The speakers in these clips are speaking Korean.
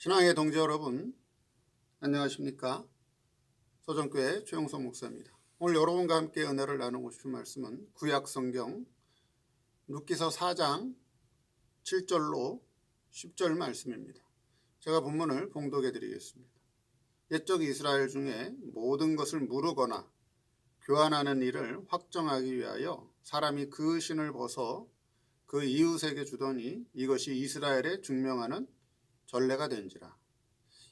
신앙의 동지 여러분, 안녕하십니까? 소정교회 최용석 목사입니다. 오늘 여러분과 함께 은혜를 나누고 싶은 말씀은 구약 성경 룻기서 4장 7절로 10절 말씀입니다. 제가 본문을 봉독해 드리겠습니다. 옛적 이스라엘 중에 모든 것을 무르거나 교환하는 일을 확정하기 위하여 사람이 그 신을 벗어 그 이웃에게 주더니 이것이 이스라엘에 증명하는 전례가 된지라.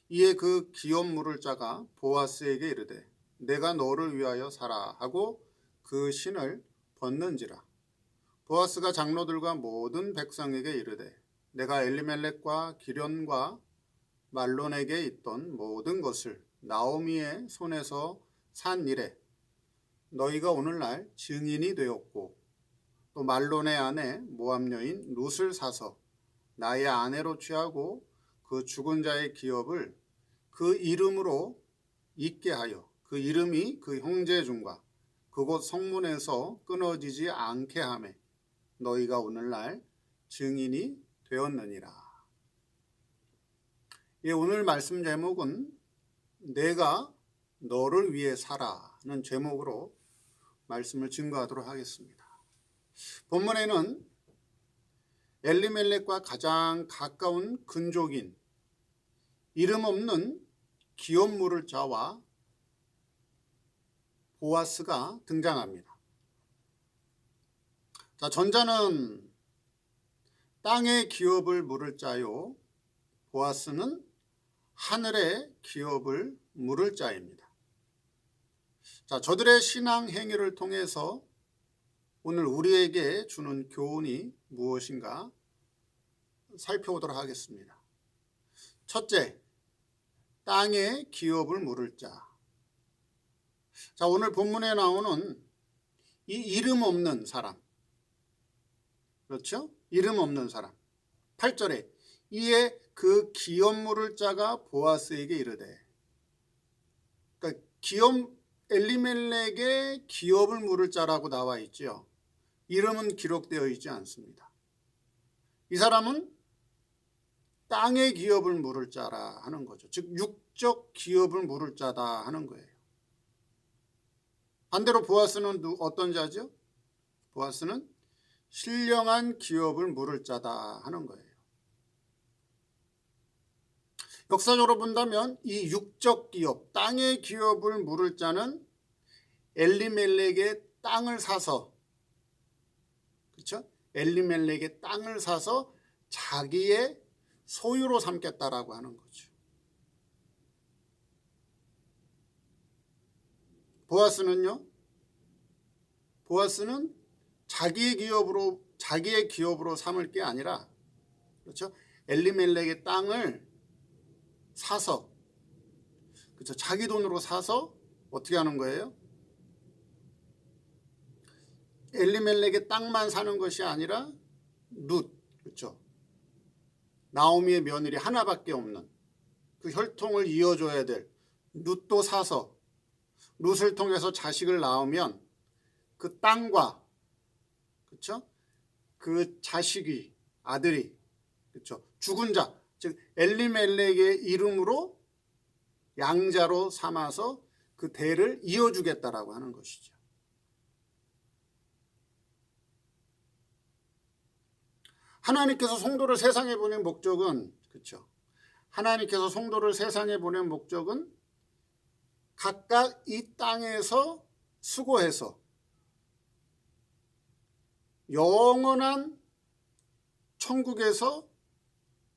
이에 그 기업 물을 자가 보아스에게 이르되 내가 너를 위하여 사라 하고 그 신을 벗는지라. 보아스가 장로들과 모든 백성에게 이르되 내가 엘리멜렉과 기련과 말론에게 있던 모든 것을 나오미의 손에서 산 이래 너희가 오늘날 증인이 되었고 또 말론의 아내 모압 여인 룻을 사서 나의 아내로 취하고 그 죽은 자의 기업을 그 이름으로 잊게 하여 그 이름이 그 형제 중과 그곳 성문에서 끊어지지 않게 하매 너희가 오늘날 증인이 되었느니라. 예, 오늘 말씀 제목은 내가 너를 위해 살아는 제목으로 말씀을 증거하도록 하겠습니다. 본문에는 엘리멜렉과 가장 가까운 근족인 이름 없는 기업 물을 자와 보아스가 등장합니다. 자, 전자는 땅의 기업을 물을 자요, 보아스는 하늘의 기업을 물을 자입니다. 자, 저들의 신앙 행위를 통해서 오늘 우리에게 주는 교훈이 무엇인가 살펴보도록 하겠습니다. 첫째, 땅의 기업을 물을 자. 자, 오늘 본문에 나오는 이 이름 없는 사람. 그렇죠? 이름 없는 사람. 8절에 이에 그 기업 물을 자가 보아스에게 이르되. 그러니까 엘리멜렉의 기업을 물을 자라고 나와 있죠. 이름은 기록되어 있지 않습니다. 이 사람은 땅의 기업을 물을 자라 하는 거죠. 즉 육적 기업을 물을 자다 하는 거예요. 반대로 보아스는 어떤 자죠? 보아스는 신령한 기업을 물을 자다 하는 거예요. 역사적으로 본다면 이 육적 기업, 땅의 기업을 물을 자는 엘리멜렉의 땅을 사서, 그렇죠? 엘리멜렉의 땅을 사서 자기의 소유로 삼겠다라고 하는 거죠. 보아스는요? 보아스는 자기의 기업으로 삼을 게 아니라, 그렇죠? 엘리멜렉의 땅을 사서, 그렇죠? 자기 돈으로 사서 어떻게 하는 거예요? 엘리멜렉의 땅만 사는 것이 아니라 룻, 그렇죠? 나오미의 며느리 하나밖에 없는 그 혈통을 이어줘야 될 룻도 사서 룻을 통해서 자식을 낳으면 그 땅과, 그렇죠? 그 자식이, 아들이, 그렇죠? 죽은 자, 즉 엘리멜렉의 이름으로 양자로 삼아서 그 대를 이어주겠다라고 하는 것이죠. 하나님께서 성도를 세상에 보낸 목적은, 그렇죠? 하나님께서 성도를 세상에 보낸 목적은 각각 이 땅에서 수고해서 영원한 천국에서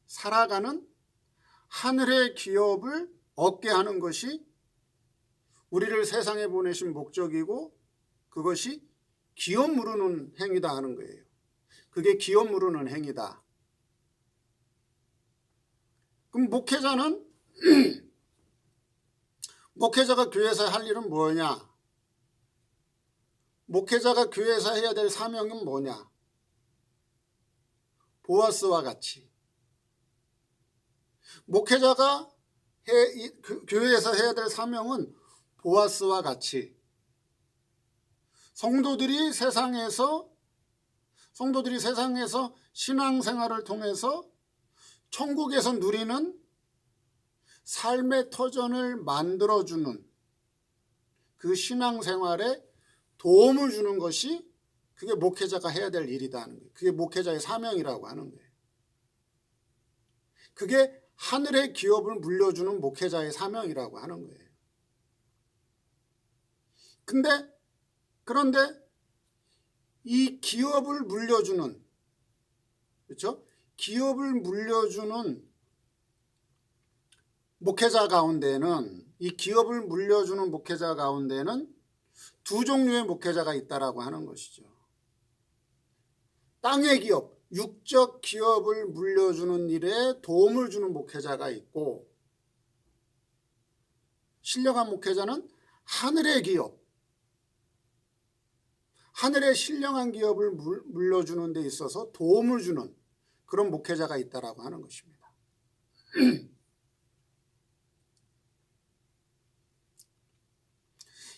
살아가는 하늘의 기업을 얻게 하는 것이 우리를 세상에 보내신 목적이고, 그것이 기업 무르는 행위다 하는 거예요. 그게 기업 무르는 행위다. 그럼 목회자가 교회에서 할 일은 뭐냐? 목회자가 교회에서 해야 될 사명은 뭐냐? 보아스와 같이 목회자가 교회에서 해야 될 사명은 보아스와 같이 성도들이 세상에서 신앙생활을 통해서 천국에서 누리는 삶의 터전을 만들어주는 그 신앙생활에 도움을 주는 것이 그게 목회자가 해야 될 일이다 하는 거예요. 그게 목회자의 사명이라고 하는 거예요. 그게 하늘의 기업을 물려주는 목회자의 사명이라고 하는 거예요. 그런데 이 기업을 물려주는, 그렇죠? 기업을 물려주는 목회자 가운데는, 이 기업을 물려주는 목회자 가운데는 두 종류의 목회자가 있다라고 하는 것이죠. 땅의 기업, 육적 기업을 물려주는 일에 도움을 주는 목회자가 있고, 신령한 목회자는 하늘의 기업, 하늘의 신령한 기업을 물려주는 데 있어서 도움을 주는 그런 목회자가 있다라고 하는 것입니다.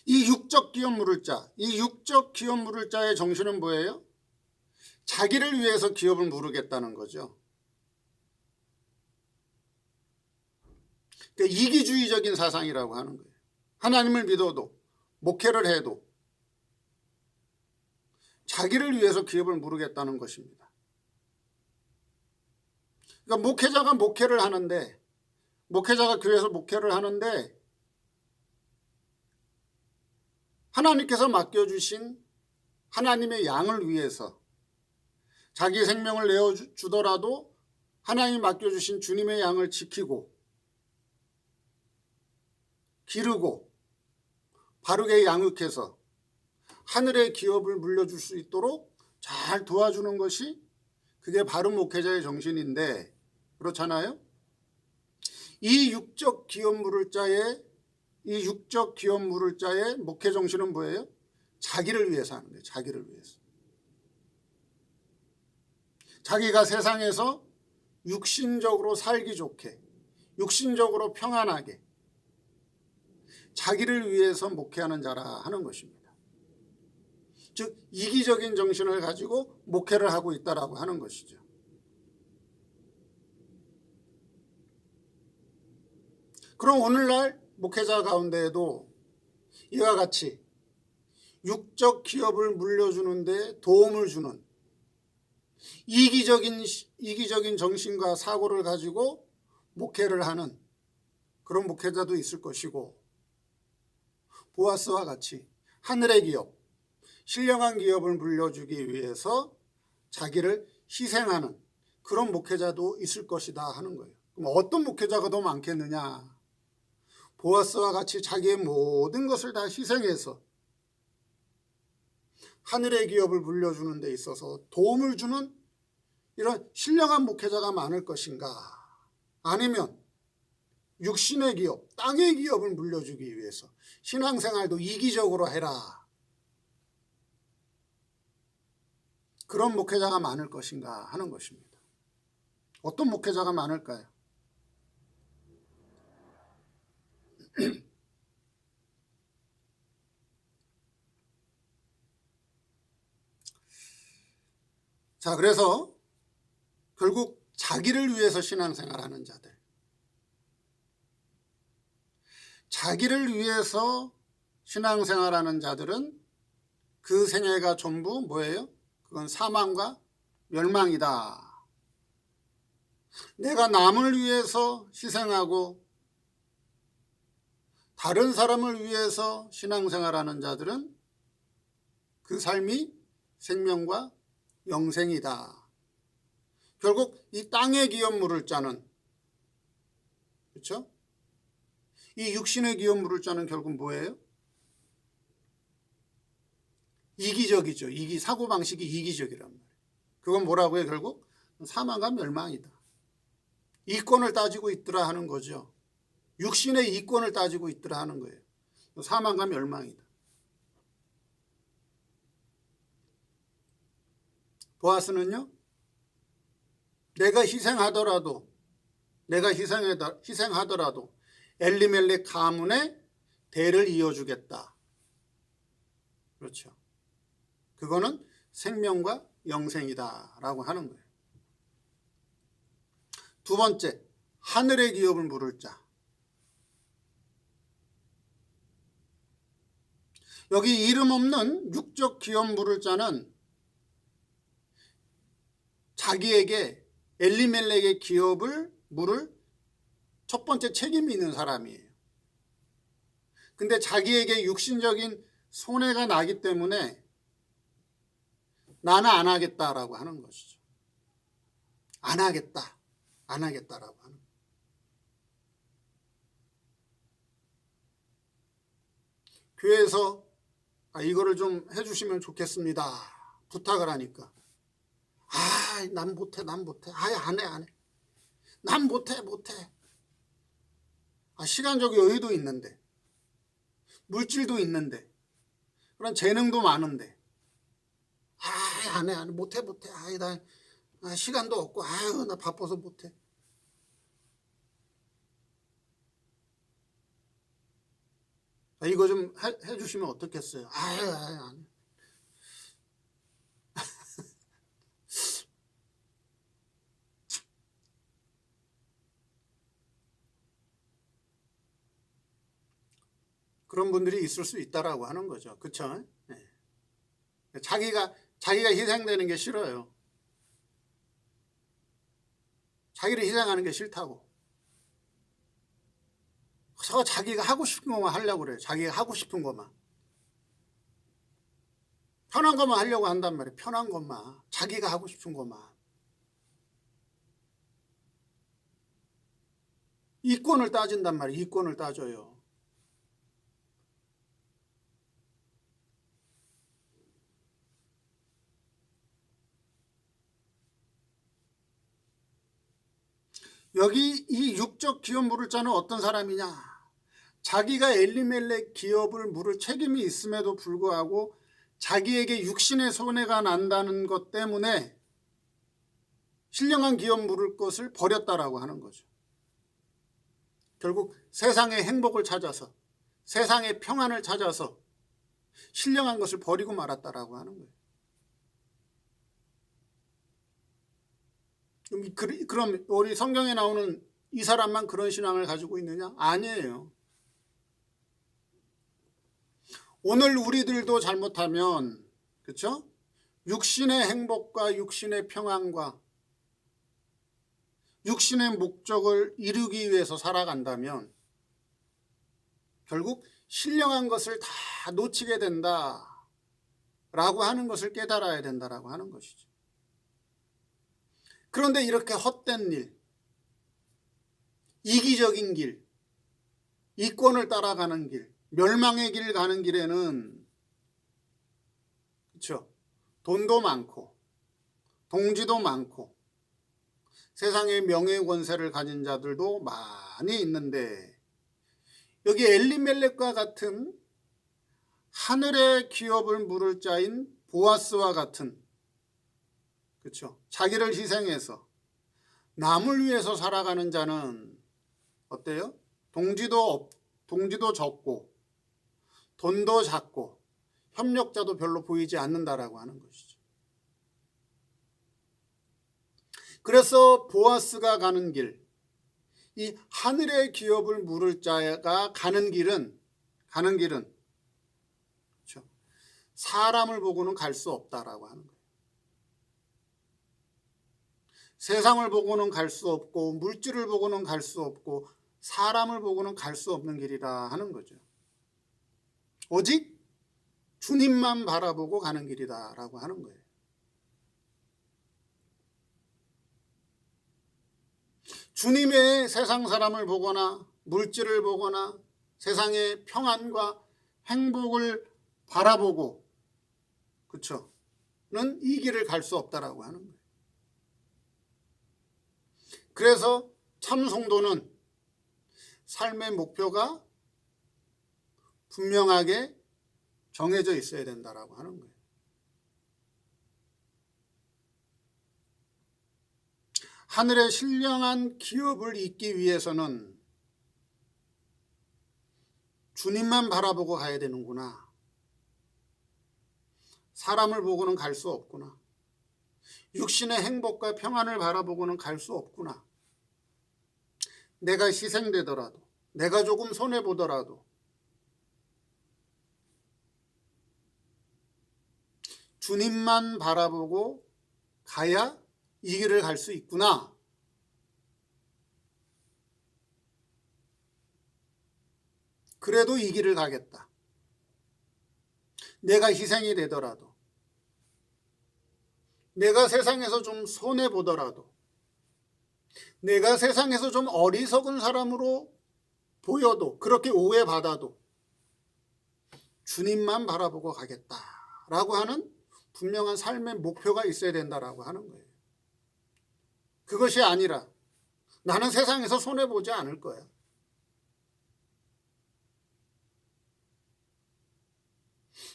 이 육적 기업 물을 자, 이 육적 기업 물을 자의 정신은 뭐예요? 자기를 위해서 기업을 물으겠다는 거죠. 그러니까 이기주의적인 사상이라고 하는 거예요. 하나님을 믿어도 목회를 해도 자기를 위해서 기업을 물으겠다는 것입니다. 그러니까 목회자가 목회를 하는데, 목회자가 교회에서 목회를 하는데 하나님께서 맡겨주신 하나님의 양을 위해서 자기 생명을 내어주더라도 하나님이 맡겨주신 주님의 양을 지키고 기르고 바르게 양육해서 하늘의 기업을 물려줄 수 있도록 잘 도와주는 것이 그게 바른 목회자의 정신인데, 그렇잖아요? 이 육적 기업 물을 자의 목회 정신은 뭐예요? 자기를 위해서 하는 거예요. 자기를 위해서. 자기가 세상에서 육신적으로 살기 좋게, 육신적으로 평안하게 자기를 위해서 목회하는 자라 하는 것입니다. 즉 이기적인 정신을 가지고 목회를 하고 있다라고 하는 것이죠. 그럼 오늘날 목회자 가운데에도 이와 같이 육적 기업을 물려주는데 도움을 주는 이기적인 정신과 사고를 가지고 목회를 하는 그런 목회자도 있을 것이고, 보아스와 같이 하늘의 기업, 신령한 기업을 물려주기 위해서 자기를 희생하는 그런 목회자도 있을 것이다 하는 거예요. 그럼 어떤 목회자가 더 많겠느냐? 보아스와 같이 자기의 모든 것을 다 희생해서 하늘의 기업을 물려주는 데 있어서 도움을 주는 이런 신령한 목회자가 많을 것인가? 아니면 육신의 기업, 땅의 기업을 물려주기 위해서 신앙생활도 이기적으로 해라, 그런 목회자가 많을 것인가 하는 것입니다. 어떤 목회자가 많을까요? 자, 그래서 결국 자기를 위해서 신앙생활하는 자들, 자기를 위해서 신앙생활하는 자들은 그 생애가 전부 뭐예요? 그건 사망과 멸망이다. 내가 남을 위해서 희생하고 다른 사람을 위해서 신앙생활하는 자들은 그 삶이 생명과 영생이다. 결국 이 땅의 기업 물을 자는, 그렇죠? 이 육신의 기업 물을 자는 결국 뭐예요? 이기적이죠. 사고방식이 이기적이란 말이에요. 그건 뭐라고 해요? 결국 사망과 멸망이다. 이권을 따지고 있더라 하는 거죠. 육신의 이권을 따지고 있더라 하는 거예요. 사망과 멸망이다. 보아스는요, 내가 희생하더라도 엘리멜렉 가문의 대를 이어주겠다. 그렇죠. 그거는 생명과 영생이다라고 하는 거예요. 두 번째, 하늘의 기업을 물을 자. 여기 이름 없는 육적 기업 물을 자는 자기에게 엘리멜렉의 기업을 물을 첫 번째 책임이 있는 사람이에요. 근데 자기에게 육신적인 손해가 나기 때문에 나는 안 하겠다라고 하는 것이죠. 안 하겠다라고 하는 거예요. 교회에서 이거를 좀 해주시면 좋겠습니다. 부탁을 하니까 난 못해. 안 해. 난 못해. 시간적 여유도 있는데, 물질도 있는데, 그런 재능도 많은데, 안 해. 못해. 나 시간도 없고, 나 바빠서 못해. 이거 좀 해주시면 어떻겠어요? 안 해. 그런 분들이 있을 수 있다라고 하는 거죠. 그렇죠? 네. 자기가 희생되는 게 싫어요. 자기를 희생하는 게 싫다고. 그래서 자기가 하고 싶은 것만 하려고 그래요. 자기가 하고 싶은 것만. 편한 것만 하려고 한단 말이에요. 편한 것만. 자기가 하고 싶은 것만. 이권을 따진단 말이에요. 이권을 따져요. 여기 이 육적 기업 물을 자는 어떤 사람이냐? 자기가 엘리멜렉 기업을 물을 책임이 있음에도 불구하고 자기에게 육신의 손해가 난다는 것 때문에 신령한 기업 물을 것을 버렸다라고 하는 거죠. 결국 세상의 행복을 찾아서, 세상의 평안을 찾아서 신령한 것을 버리고 말았다라고 하는 거예요. 그럼 우리 성경에 나오는 이 사람만 그런 신앙을 가지고 있느냐? 아니에요. 오늘 우리들도 잘못하면, 그렇죠? 육신의 행복과 육신의 평안과 육신의 목적을 이루기 위해서 살아간다면 결국 신령한 것을 다 놓치게 된다라고 하는 것을 깨달아야 된다라고 하는 것이죠. 그런데 이렇게 헛된 일, 이기적인 길, 이권을 따라가는 길, 멸망의 길 가는 길에는, 그렇죠? 돈도 많고 동지도 많고 세상의 명예 권세를 가진 자들도 많이 있는데, 여기 엘리멜렉과 같은 하늘의 기업을 물을 자인 보아스와 같은, 그렇죠? 자기를 희생해서 남을 위해서 살아가는 자는 어때요? 동지도 적고 돈도 작고 협력자도 별로 보이지 않는다라고 하는 것이죠. 그래서 보아스가 가는 길, 이 하늘의 기업을 물을 자가 가는 길은 그렇죠? 사람을 보고는 갈 수 없다라고 하는 거예요. 세상을 보고는 갈 수 없고 물질을 보고는 갈 수 없고 사람을 보고는 갈 수 없는 길이라 하는 거죠. 오직 주님만 바라보고 가는 길이다라고 하는 거예요. 주님의 세상 사람을 보거나 물질을 보거나 세상의 평안과 행복을 바라보고, 그렇죠? 는 이 길을 갈 수 없다라고 하는 거예요. 그래서 참 성도는 삶의 목표가 분명하게 정해져 있어야 된다라고 하는 거예요. 하늘의 신령한 기업을 잇기 위해서는 주님만 바라보고 가야 되는구나. 사람을 보고는 갈 수 없구나. 육신의 행복과 평안을 바라보고는 갈 수 없구나. 내가 희생되더라도, 내가 조금 손해보더라도 주님만 바라보고 가야 이 길을 갈 수 있구나. 그래도 이 길을 가겠다. 내가 희생이 되더라도, 내가 세상에서 좀 손해보더라도, 내가 세상에서 좀 어리석은 사람으로 보여도, 그렇게 오해받아도 주님만 바라보고 가겠다라고 하는 분명한 삶의 목표가 있어야 된다라고 하는 거예요. 그것이 아니라 나는 세상에서 손해보지 않을 거야.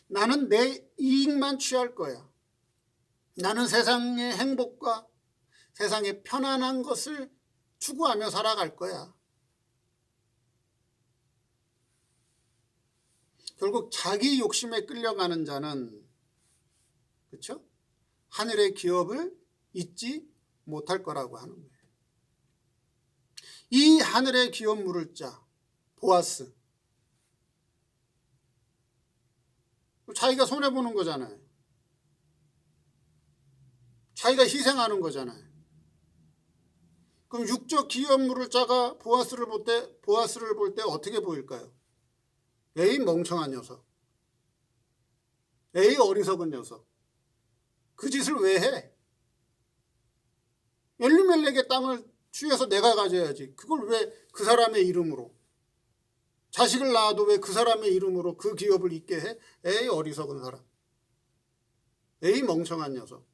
나는 내 이익만 취할 거야. 나는 세상의 행복과 세상의 편안한 것을 추구하며 살아갈 거야. 결국 자기 욕심에 끌려가는 자는, 그렇죠? 하늘의 기업을 잊지 못할 거라고 하는 거예요. 이 하늘의 기업 물을 자 보아스, 자기가 손해보는 거잖아요. 자기가 희생하는 거잖아요. 그럼 육적 기업 물을 자가 보아스를 볼 때 어떻게 보일까요? 에이 멍청한 녀석, 에이 어리석은 녀석, 그 짓을 왜 해? 엘리멜렉의 땅을 취해서 내가 가져야지. 그걸 왜 그 사람의 이름으로, 자식을 낳아도 왜 그 사람의 이름으로 그 기업을 잇게 해? 에이 어리석은 사람, 에이 멍청한 녀석.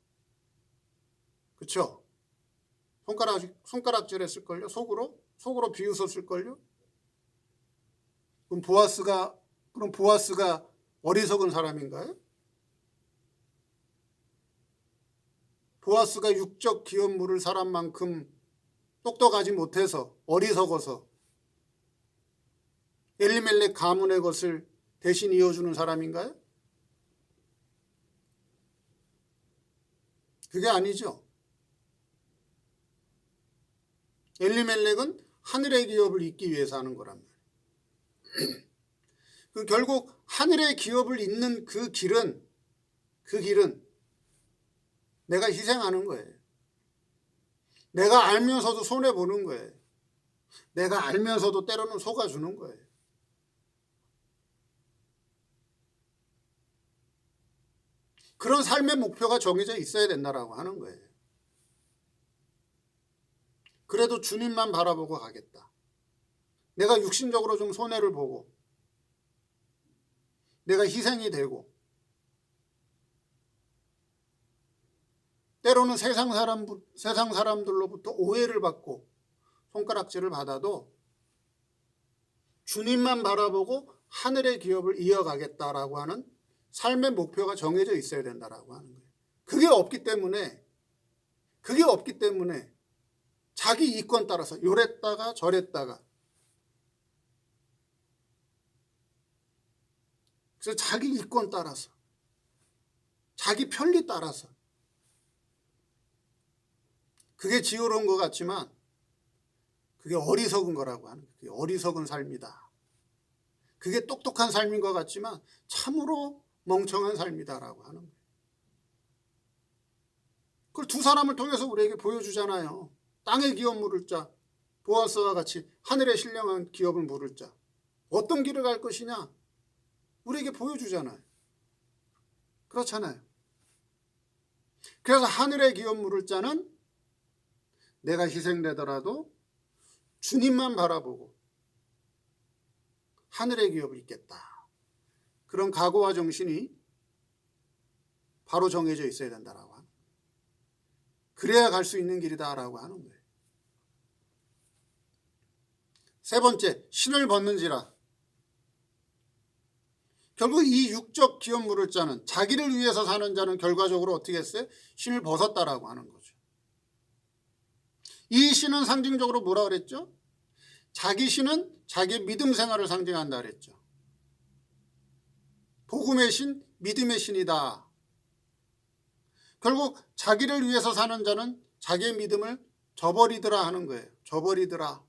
그쵸? 손가락질 했을걸요? 속으로 비웃었을걸요? 그럼 보아스가 어리석은 사람인가요? 보아스가 육적 기업 물을 사람만큼 똑똑하지 못해서 어리석어서 엘리멜렉 가문의 것을 대신 이어주는 사람인가요? 그게 아니죠. 엘리멜렉은 하늘의 기업을 잇기 위해서 하는 거란 말이에요. 결국 하늘의 기업을 잇는 그 길은 내가 희생하는 거예요. 내가 알면서도 손해보는 거예요. 내가 알면서도 때로는 속아주는 거예요. 그런 삶의 목표가 정해져 있어야 된다라고 하는 거예요. 그래도 주님만 바라보고 가겠다. 내가 육신적으로 좀 손해를 보고, 내가 희생이 되고, 때로는 세상 사람들로부터 오해를 받고 손가락질을 받아도 주님만 바라보고 하늘의 기업을 이어가겠다라고 하는 삶의 목표가 정해져 있어야 된다라고 하는 거예요. 그게 없기 때문에 자기 이권 따라서 요랬다가 저랬다가, 그래서 자기 이권 따라서, 자기 편리 따라서, 그게 지혜로운 것 같지만 그게 어리석은 거라고 하는 거예요. 그게 어리석은 삶이다. 그게 똑똑한 삶인 것 같지만 참으로 멍청한 삶이다라고 하는 거예요. 그걸 두 사람을 통해서 우리에게 보여주잖아요. 땅의 기업 물을 자 보아스와 같이 하늘의 신령한 기업을 물을 자, 어떤 길을 갈 것이냐 우리에게 보여주잖아요. 그렇잖아요. 그래서 하늘의 기업 물을 자는 내가 희생되더라도 주님만 바라보고 하늘의 기업을 잇겠다. 그런 각오와 정신이 바로 정해져 있어야 된다라고 하는 거예요. 그래야 갈 수 있는 길이다라고 하는 거예요. 세 번째, 신을 벗는지라. 결국 이 육적 기업 물을 자는, 자기를 위해서 사는 자는 결과적으로 어떻게 했어요? 신을 벗었다라고 하는 거죠. 이 신은 상징적으로 뭐라 그랬죠? 자기 신은 자기의 믿음 생활을 상징한다 그랬죠. 복음의 신, 믿음의 신이다. 결국 자기를 위해서 사는 자는 자기의 믿음을 저버리더라 하는 거예요. 저버리더라.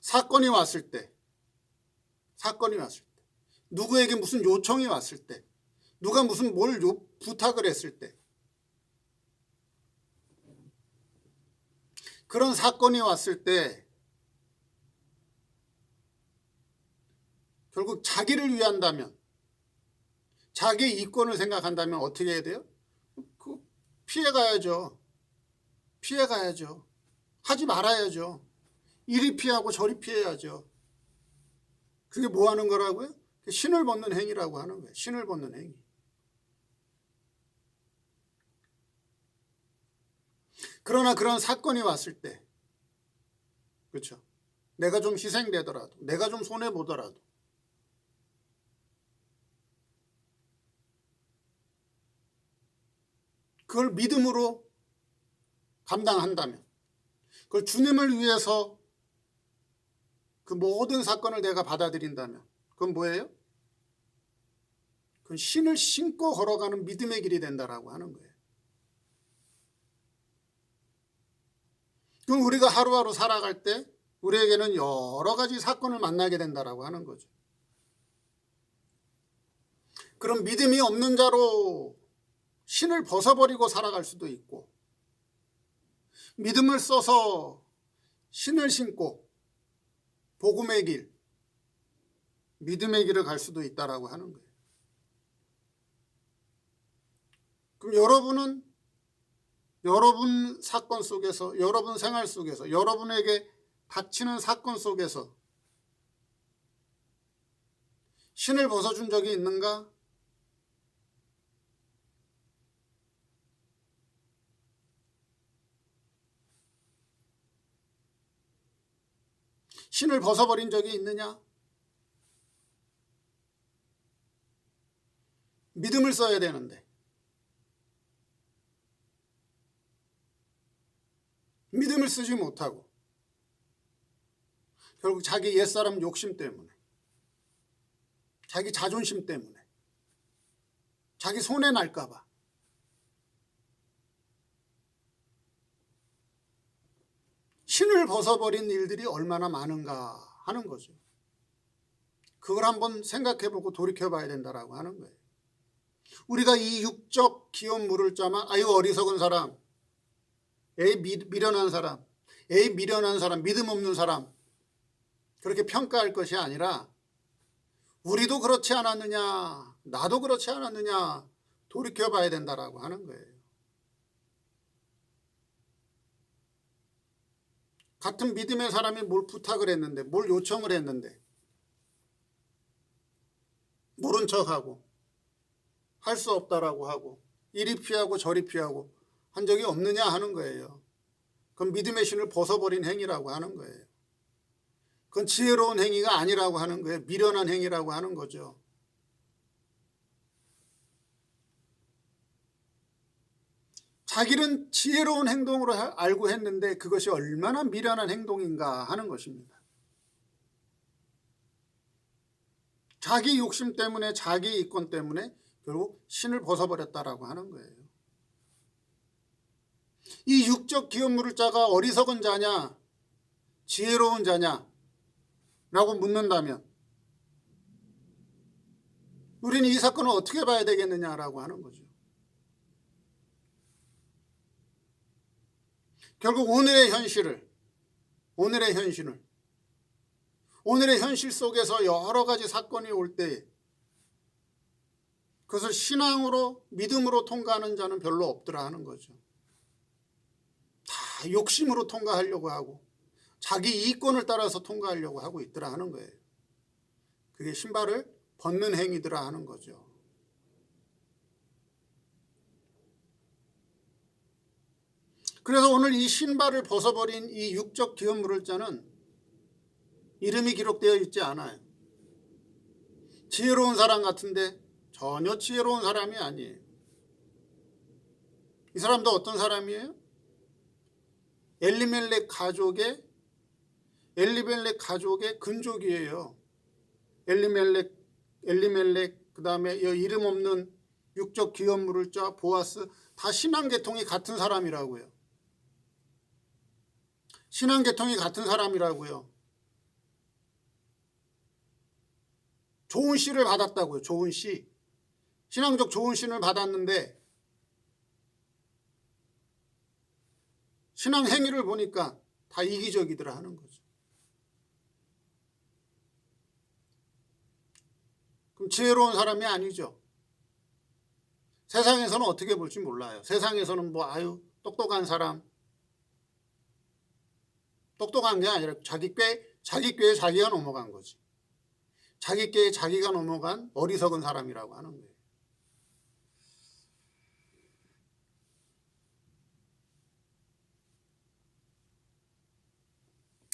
사건이 왔을 때, 누구에게 무슨 요청이 왔을 때, 누가 무슨 뭘 부탁을 했을 때, 그런 사건이 왔을 때 결국 자기를 위한다면, 자기 이권을 생각한다면 어떻게 해야 돼요? 피해가야죠. 피해가야죠. 하지 말아야죠. 이리 피하고 저리 피해야죠. 그게 뭐 하는 거라고요? 신을 벗는 행위라고 하는 거예요. 신을 벗는 행위. 그러나 그런 사건이 왔을 때, 그렇죠? 내가 좀 희생되더라도, 내가 좀 손해보더라도 그걸 믿음으로 감당한다면, 그걸 주님을 위해서 그 모든 사건을 내가 받아들인다면, 그건 뭐예요? 그건 신을 신고 걸어가는 믿음의 길이 된다라고 하는 거예요. 그럼 우리가 하루하루 살아갈 때 우리에게는 여러 가지 사건을 만나게 된다라고 하는 거죠. 그럼 믿음이 없는 자로 신을 벗어버리고 살아갈 수도 있고, 믿음을 써서 신을 신고 복음의 길, 믿음의 길을 갈 수도 있다라고 하는 거예요. 그럼 여러분은 여러분 사건 속에서, 여러분 생활 속에서, 여러분에게 닥치는 사건 속에서 신을 벗어준 적이 있는가? 신을 벗어버린 적이 있느냐? 믿음을 써야 되는데 믿음을 쓰지 못하고 결국 자기 옛사람 욕심 때문에, 자기 자존심 때문에, 자기 손해 날까 봐 신을 벗어버린 일들이 얼마나 많은가 하는 거죠. 그걸 한번 생각해보고 돌이켜봐야 된다라고 하는 거예요. 우리가 이 육적 기업 물을 자만 아유 어리석은 사람, 에이 미련한 사람, 에이 미련한 사람, 믿음 없는 사람 그렇게 평가할 것이 아니라 우리도 그렇지 않았느냐, 나도 그렇지 않았느냐 돌이켜봐야 된다라고 하는 거예요. 같은 믿음의 사람이 뭘 부탁을 했는데, 뭘 요청을 했는데 모른 척하고 할 수 없다라고 하고 이리 피하고 저리 피하고 한 적이 없느냐 하는 거예요. 그건 믿음의 신을 벗어버린 행위라고 하는 거예요. 그건 지혜로운 행위가 아니라고 하는 거예요. 미련한 행위라고 하는 거죠. 자기는 지혜로운 행동으로 알고 했는데 그것이 얼마나 미련한 행동인가 하는 것입니다. 자기 욕심 때문에, 자기 이권 때문에 결국 신을 벗어버렸다라고 하는 거예요. 이 육적 기업 물을 자가 어리석은 자냐, 지혜로운 자냐 라고 묻는다면 우리는 이 사건을 어떻게 봐야 되겠느냐라고 하는 거죠. 결국 오늘의 현실 속에서 여러 가지 사건이 올 때 그것을 신앙으로, 믿음으로 통과하는 자는 별로 없더라 하는 거죠. 다 욕심으로 통과하려고 하고 자기 이권을 따라서 통과하려고 하고 있더라 하는 거예요. 그게 신발을 벗는 행위더라 하는 거죠. 그래서 오늘 이 신발을 벗어버린 이 육적 기업 물을 자는 이름이 기록되어 있지 않아요. 지혜로운 사람 같은데 전혀 지혜로운 사람이 아니에요. 이 사람도 어떤 사람이에요? 엘리멜렉 가족의 근족이에요. 엘리멜렉 그 다음에 이름 없는 육적 기업 물을 자 보아스 다 신앙계통이 같은 사람이라고요. 신앙계통이 같은 사람이라고요. 좋은 씨를 받았다고요. 좋은 씨. 신앙적 좋은 신을 받았는데 신앙 행위를 보니까 다 이기적이더라 하는 거죠. 그럼 지혜로운 사람이 아니죠. 세상에서는 어떻게 볼지 몰라요. 세상에서는 뭐 아유 똑똑한 사람, 똑똑한 게 아니라 자기 꾀에 자기가 넘어간 거지. 자기 꾀에 자기가 넘어간 어리석은 사람이라고 하는 거예요.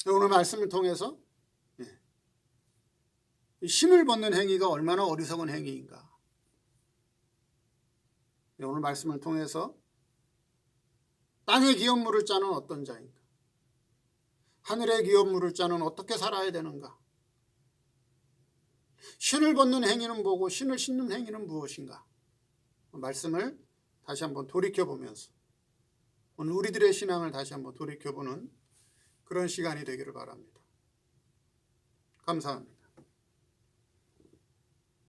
오늘 말씀을 통해서 신을 벗는 행위가 얼마나 어리석은 행위인가. 오늘 말씀을 통해서 땅의 기업물을 짜는 어떤 자인가, 하늘의 기업물을 짜는 어떻게 살아야 되는가, 신을 벗는 행위는 뭐고 신을 신는 행위는 무엇인가, 말씀을 다시 한번 돌이켜보면서 오늘 우리들의 신앙을 다시 한번 돌이켜보는 그런 시간이 되기를 바랍니다. 감사합니다.